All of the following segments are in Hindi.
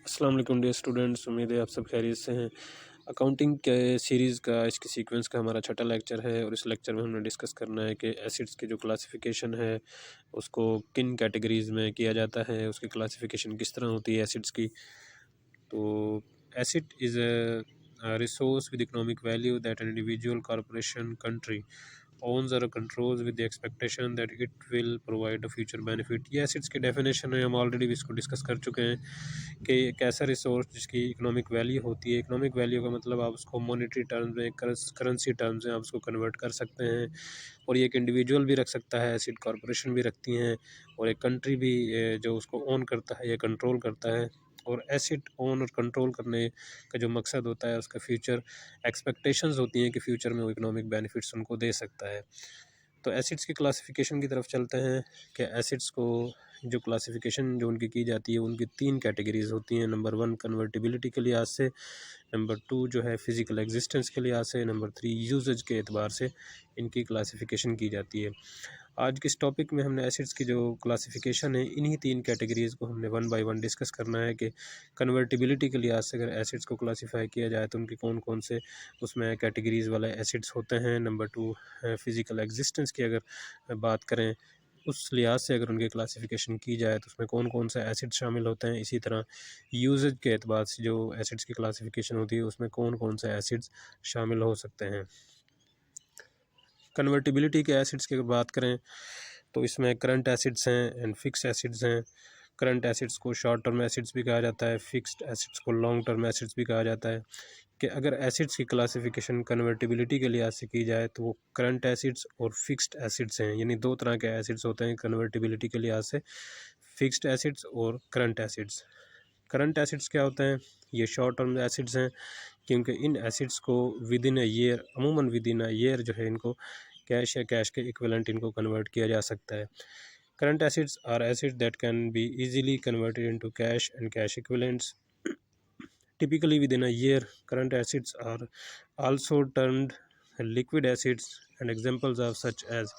अस्सलाम वालेकुम डियर स्टूडेंट्स, उम्मीद है आप सब खैरियत से हैं। अकाउंटिंग के सीरीज़ का इसकी सीक्वेंस का हमारा छठा लेक्चर है और इस लेक्चर में हमने डिस्कस करना है कि एसिड्स की जो क्लासिफिकेशन है उसको किन कैटेगरीज़ में किया जाता है, उसकी क्लासिफिकेशन किस तरह होती है एसिड्स की। तो acid is a resource with economic value that an individual, corporation, country owns or controls with the expectation that it will provide a future benefit। ये एसिड्स की डेफिनेशन है, हम ऑलरेडी भी इसको डिस्कस कर चुके हैं कि एक ऐसा रिसोर्स जिसकी इकोनॉमिक वैल्यू होती है। इकोनॉमिक वैल्यू का मतलब आप उसको मॉनेटरी टर्म्स में, करेंसी टर्म्स में आप उसको कन्वर्ट कर सकते हैं। और ये एक इंडिविजुअल भी रख सकता है, एसिड कॉरपोरेशन भी रखती हैं, और एक कंट्री भी जो उसको ओन करता है या कंट्रोल करता है। और एसिड ओन और कंट्रोल करने का जो मकसद होता है उसका फ्यूचर एक्सपेक्टेशंस होती हैं कि फ्यूचर में वो इकोनॉमिक बेनिफिट्स उनको दे सकता है। तो एसिड्स की क्लासिफिकेशन की तरफ चलते हैं कि एसिड्स को जो क्लासिफिकेशन जो उनकी की जाती है उनकी तीन कैटेगरीज होती हैं। नंबर 1 कन्वर्टिबिलिटी के लिहाज से, नंबर 2 जो है फिज़िकल एग्जिस्टेंस के लिहाज से, नंबर 3 यूजेज के एतबार से इनकी क्लासिफिकेशन की जाती है। आज के इस टॉपिक में हमने एसिड्स की जो क्लासिफिकेशन है इन्हीं तीन कैटेगरीज़ को हमने वन बाय वन डिस्कस करना है कि कन्वर्टिबिलिटी के लिहाज से अगर एसिड्स को क्लासिफाई किया जाए तो उनके कौन कौन से उसमें कैटेगरीज़ वाले एसिड्स होते हैं। नंबर 2 फिज़िकल एग्जिस्टेंस की अगर बात करें उस लिहाज से अगर उनकी क्लासिफिकेशन की जाए तो उसमें कौन कौन से एसिड शामिल होते हैं। इसी तरह यूजेज के एतबार से जो एसिड्स की क्लासिफिकेशन होती है उसमें कौन कौन से एसिड्स शामिल हो सकते हैं। कन्वर्टिबिलिटी के एसिड्स की अगर बात करें तो इसमें करंट एसिड्स हैं एंड फिक्स एसिड्स हैं। करंट एसिड्स को शॉर्ट टर्म एसिड्स भी कहा जाता है, फिक्स्ड एसिड्स को लॉन्ग टर्म एसिड्स भी कहा जाता है। कि अगर एसिड्स की क्लासिफिकेशन कन्वर्टिबिलिटी के लिहाज से की जाए तो वो करंट एसिड्स और फिक्स्ड एसिड्स हैं, यानी दो तरह के एसिड्स होते हैं कन्वर्टिबिलिटी के लिहाज से, फिक्स्ड एसिड्स और करंट एसिड्स। करंट एसिड्स क्या होते हैं? ये शॉर्ट टर्म एसिड्स हैं क्योंकि इन एसिड्स को विद इन अ ईयर, अमूमन विद इन अ ईयर जो है इनको कैश या कैश के इक्विवेलेंट इनको कन्वर्ट किया जा सकता है। Current assets are assets that can be easily converted into cash and cash equivalents typically within a year. Current acids are also termed liquid acids and examples of such as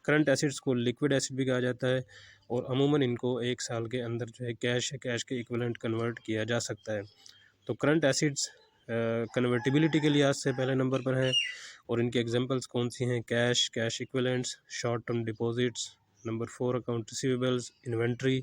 current assets को लिक्विड एसिड भी कहा जाता है और अमूमन इनको एक साल के अंदर जो है कैश या कैश के इक्विवेलेंट कन्वर्ट किया जा सकता है। तो करंट एसिड्स कन्वर्टिबिलिटी के लिहाज से पहले नंबर पर हैं और इनके एग्जांपल्स कौन सी हैं? Cash, cash equivalents, short term deposits, number 4 account receivables, inventory,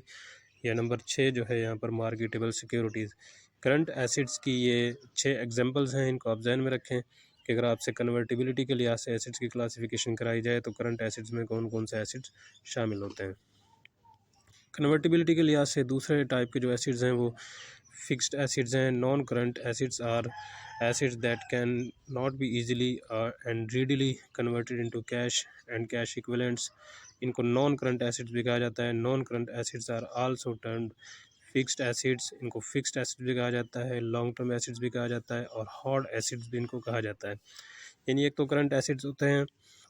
या नंबर 6 जो है यहाँ पर मार्केटेबल सिक्योरिटीज़। करंट एसिड्स की ये 6 एग्जांपल्स हैं, इनको आप जहन में रखें कि अगर आपसे कन्वर्टिबिलिटी के लिहाज से एसिड्स की क्लासिफिकेशन कराई जाए तो करंट एसिड्स में कौन कौन से एसिड्स शामिल होते हैं। कन्वर्टिबिलिटी के लिहाज से दूसरे टाइप के जो एसिड्स हैं वो फिक्स्ड एसिड्स हैं। Non current assets are assets that can not be easily and readily converted into cash and cash equivalents. इनको नॉन करंट एसिड्स भी कहा जाता है। Non current assets are also termed fixed assets, इनको फिक्स्ड एसिड भी कहा जाता है, लॉन्ग टर्म एसिड्स भी कहा जाता है और हार्ड एसिड्स भी इनको कहा जाता है। यानी एक तो करंट एसिड्स होते हैं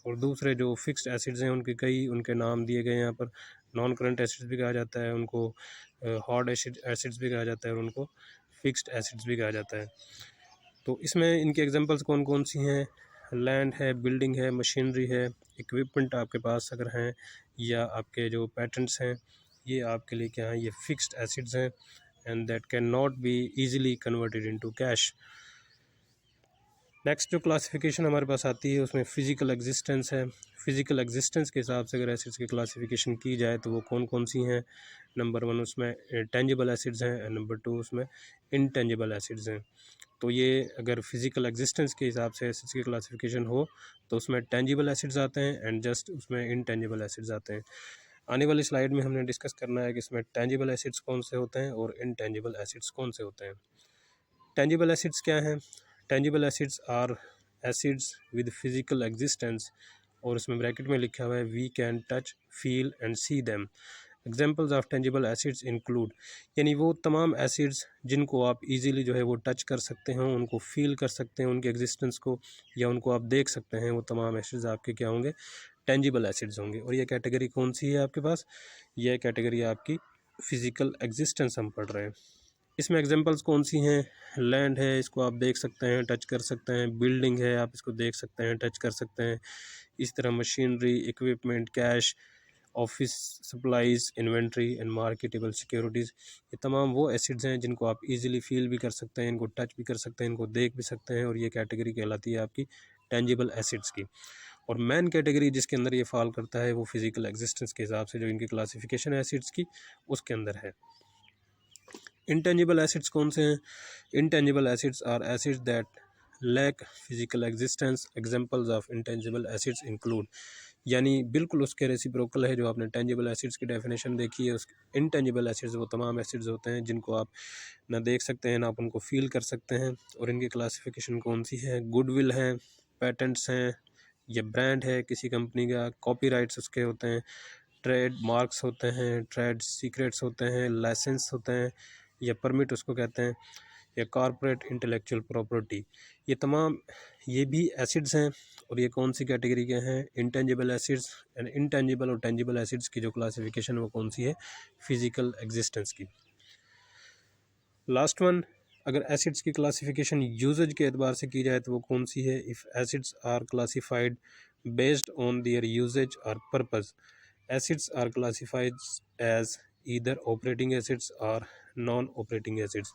और दूसरे जो फिक्स्ड एसिड्स हैं उनके कई उनके नाम दिए गए हैं यहाँ पर। नॉन करंट एसिड्स भी कहा जाता है उनको, हार्ड एसिड्स भी कहा जाता है और उनको फिक्स्ड एसिड्स भी कहा जाता है। तो इसमें इनके एग्जांपल्स कौन कौन सी हैं? लैंड है, बिल्डिंग है, मशीनरी है, इक्विपमेंट आपके पास अगर हैं या आपके जो पैटेंट्स हैं, ये आपके लिए क्या है? ये फिक्स्ड एसिड्स हैं and that can not be easily converted into cash. Next जो क्लासिफिकेशन हमारे पास आती है उसमें फ़िज़िकल एग्जिस्टेंस है। फ़िज़िकल एग्जिस्टेंस के हिसाब से अगर एसिड्स की क्लासिफिकेशन की जाए तो वो कौन कौन सी हैं? नंबर 1 उसमें टेंजिबल एसिड्स हैं एंड नंबर 2 उसमें इनटेंजिबल एसिड्स हैं। तो ये अगर फिज़िकल एग्जिस्टेंस के हिसाब से एसिड्स की क्लासिफिकेशन हो तो उसमें टेंजिबल एसिड्स आते हैं एंड जस्ट उसमें इनटेंजिबल एसिड्स आते हैं। आने वाली स्लाइड में हमने डिस्कस करना है कि इसमें टेंजिबल एसिड्स कौन से होते हैं और इनटेंजिबल एसिड्स कौन से होते हैं। टेंजिबल एसिड्स क्या हैं? Tangible assets are assets with physical existence, और इसमें ब्रैकेट में लिखा हुआ है we can touch, feel and see them. Examples of tangible assets include, यानी वो तमाम एसिड्स जिनको आप इजीली जो है वो टच कर सकते हैं, उनको फील कर सकते हैं उनके एग्जिस्टेंस को, या उनको आप देख सकते हैं, वो तमाम एसिड्स आपके क्या होंगे? टेंजिबल एसिड्स होंगे। और ये कैटेगरी कौन सी है आपके पास? यह कैटेगरी आपकी फ़िज़िकल एग्जिस्टेंस हम पढ़ रहे हैं। इसमें एग्जांपल्स कौन सी हैं? लैंड है, इसको आप देख सकते हैं, टच कर सकते हैं। बिल्डिंग है, आप इसको देख सकते हैं, टच कर सकते हैं। इस तरह machinery, equipment, cash office supplies, inventory and marketable securities. ये तमाम वो एसिड्स हैं जिनको आप इजीली फील भी कर सकते हैं, इनको टच भी कर सकते हैं, इनको देख भी सकते हैं, और ये कैटेगरी कहलाती है आपकी टेंजिबल एसिड्स की। और मेन कैटेगरी जिसके अंदर ये फॉल करता है वो फिजिकल एग्जिस्टेंस के हिसाब से जो इनकी क्लासिफिकेशन है एसिड्स की उसके अंदर है। इंटेंजिबल एसिड्स कौन से हैं? Intangible assets are assets that lack physical existence. Examples of intangible assets include, यानी बिल्कुल उसके रेसिप्रोकल है जो आपने टेंजिबल एसिड्स की डेफिनेशन देखी है। उस इंटेंजिबल एसिड्स वो तमाम एसिड्स होते हैं जिनको आप ना देख सकते हैं ना आप उनको फील कर सकते हैं। और इनकी क्लासिफिकेशन कौन सी है? गुडविल है, पेटेंट्स हैं, ये ब्रांड है किसी कंपनी का, कॉपीराइट्स उसके होते हैं, ट्रेड मार्क्स होते हैं, ट्रेड सीक्रेट्स होते हैं, लाइसेंस होते हैं या परमिट उसको कहते हैं, या कॉर्पोरेट इंटेलेक्चुअल प्रॉपर्टी। ये तमाम ये भी एसिड्स हैं। और ये कौन सी कैटेगरी के हैं? Intangible acids. एंड इंटेंजिबल और टेंजिबल एसिड्स की जो क्लासिफिकेशन वो कौन सी है? फिजिकल एग्जिस्टेंस की। लास्ट वन, अगर एसिड्स की क्लासिफिकेशन यूजेज के एतबार से की जाए तो वो कौन सी है? If assets are classified based on their usages और purpose, assets are classified as either operating assets और नॉन ऑपरेटिंग एसिड्स।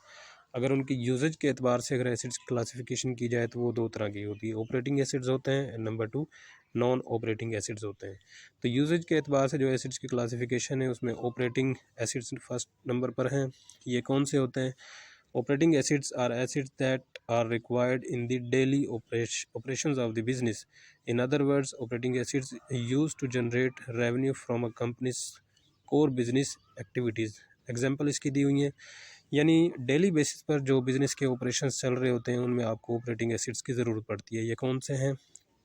अगर उनकी यूजेज के एतबार से अगर एसिड्स की क्लासिफिकेशन की जाए तो वो दो तरह की होती है, ऑपरेटिंग एसिड्स होते हैं and number 2 non operating acids होते हैं। तो यूजेज के एतबार से जो एसिड्स की क्लासिफिकेशन है उसमें ऑपरेटिंग एसिड्स फर्स्ट नंबर पर हैं। ये कौन से होते हैं? Operating assets are assets that are required in the daily operations of the business. In other words, operating acids used to generate revenue from a company's core business activities. Example इसकी दी हुई है, यानी डेली बेसिस पर जो बिज़नेस के ऑपरेशंस चल रहे होते हैं उनमें आपको ऑपरेटिंग एसिड्स की ज़रूरत पड़ती है। ये कौन से हैं?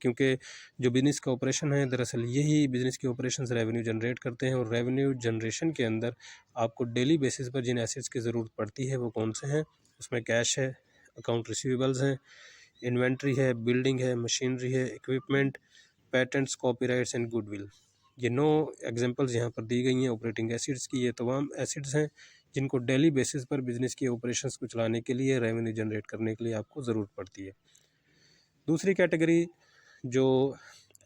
क्योंकि जो बिज़नेस का ऑपरेशन है दरअसल यही बिज़नेस के ऑपरेशंस रेवेन्यू जनरेट करते हैं, और रेवेन्यू जनरेशन के अंदर आपको डेली बेसिस पर जिन एसिड्स की ज़रूरत पड़ती है वो कौन से हैं? उसमें कैश है, अकाउंट रिसीवेबल्स हैं, इन्वेंट्री है, बिल्डिंग है, मशीनरी है, equipment, patents, copyrights and goodwill. ये 9 एग्जांपल्स यहाँ पर दी गई हैं ऑपरेटिंग एसिड्स की। ये तमाम एसिड्स हैं जिनको डेली बेसिस पर बिज़नेस के ऑपरेशंस को चलाने के लिए, रेवेन्यू जनरेट करने के लिए आपको ज़रूरत पड़ती है। दूसरी कैटेगरी जो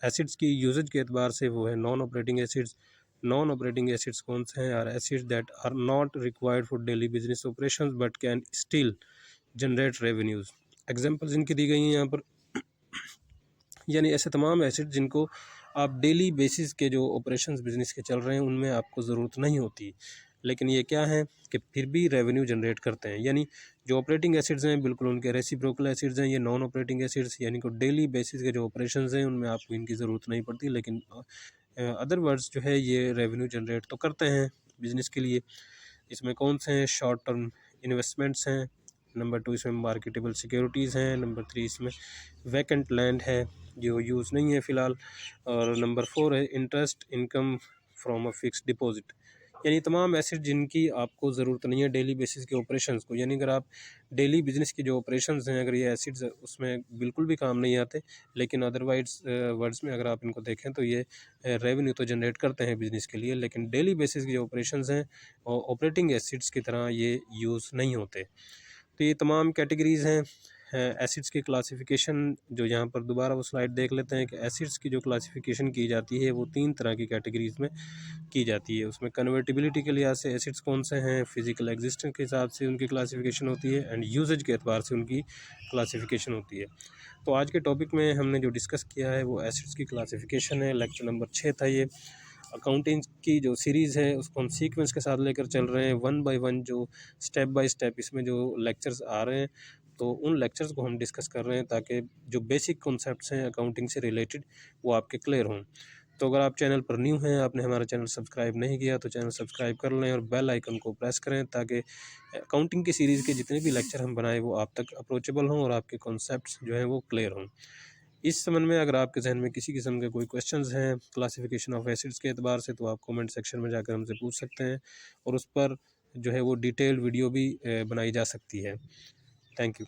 एसिड्स की यूजेज के एतबार से वो है non operating assets. Non operating assets कौन से हैं? Are assets that are not required for daily business operations but can still generate revenues. Examples इनकी दी गई हैं यहाँ पर, यानी ऐसे तमाम एसिड जिनको आप डेली बेसिस के जो ऑपरेशंस बिजनेस के चल रहे हैं उनमें आपको ज़रूरत नहीं होती, लेकिन ये क्या है कि फिर भी रेवेन्यू जनरेट करते हैं। यानी जो ऑपरेटिंग एसिड्स हैं बिल्कुल उनके रेसिप्रोकल एसिड्स हैं। ये नॉन ऑपरेटिंग एसिड्स यानी कि डेली बेसिस के जो ऑपरेशंस हैं उनमें आपको इनकी ज़रूरत नहीं पड़ती, लेकिन अदर वर्ड्स जो है ये रेवेन्यू जनरेट तो करते हैं बिज़नेस के लिए। इसमें कौन से हैं? शॉर्ट टर्म इन्वेस्टमेंट्स हैं, नंबर 2 इसमें मार्केटेबल सिक्योरिटीज़ हैं, नंबर 3 इसमें वैकेंट लैंड है जो यूज़ नहीं है फ़िलहाल, और नंबर 4 है interest income from a fix deposit. यानी तमाम एसिड जिनकी आपको ज़रूरत नहीं है डेली बेसिस के ऑपरेशंस को, यानी अगर आप डेली बिजनेस की जो ऑपरेशंस हैं अगर ये एसिड्स उसमें बिल्कुल भी काम नहीं आते, लेकिन अदरवाइज वर्ड्स में अगर आप इनको देखें तो ये रेवेन्यू तो जनरेट करते हैं बिज़नेस के लिए, लेकिन डेली बेसिस की जो ऑपरेशंस हैं ऑपरेटिंग एसिड्स की तरह ये यूज़ नहीं होते। तो ये तमाम कैटेगरीज़ हैं एसिड्स की क्लासिफिकेशन। जो यहाँ पर दोबारा वो स्लाइड देख लेते हैं कि एसिड्स की जो क्लासिफिकेशन की जाती है वो 3 तरह की कैटेगरीज़ में की जाती है। उसमें कन्वर्टिबिलिटी के लिहाज से एसिड्स कौन से हैं, फिजिकल एग्जिस्टेंस के हिसाब से उनकी क्लासिफिकेशन होती है, एंड यूजेज के एतबार से उनकी क्लासिफिकेशन होती है। तो आज के टॉपिक में हमने जो डिस्कस किया है वो एसिड्स की क्लासिफिकेशन है। लेक्चर नंबर 6 था ये। अकाउंटिंग की जो सीरीज़ है उसको हम सीक्वेंस के साथ लेकर चल रहे हैं, 1 बाय 1 जो स्टेप बाय स्टेप इसमें जो लेक्चर्स आ रहे हैं तो उन लेक्चर्स को हम डिस्कस कर रहे हैं ताकि जो बेसिक कॉन्सेप्ट्स हैं अकाउंटिंग से रिलेटेड वो आपके क्लियर हों। तो अगर आप चैनल पर न्यू हैं, आपने हमारा चैनल सब्सक्राइब नहीं किया तो चैनल सब्सक्राइब कर लें और बेल आइकन को प्रेस करें ताकि अकाउंटिंग की सीरीज़ के जितने भी लेक्चर हम बनाएं वो आप तक अप्रोचेबल हों और आपके कॉन्सेप्ट्स जो हैं वो क्लियर हों। इस संबंध में अगर आपके जहन में किसी किस्म के कोई क्वेश्चंस हैं क्लासिफिकेशन ऑफ एसिड्स के एतबार से तो आप कमेंट सेक्शन में जाकर हमसे पूछ सकते हैं, और उस पर जो है वो डिटेल्ड वीडियो भी बनाई जा सकती है। Thank you.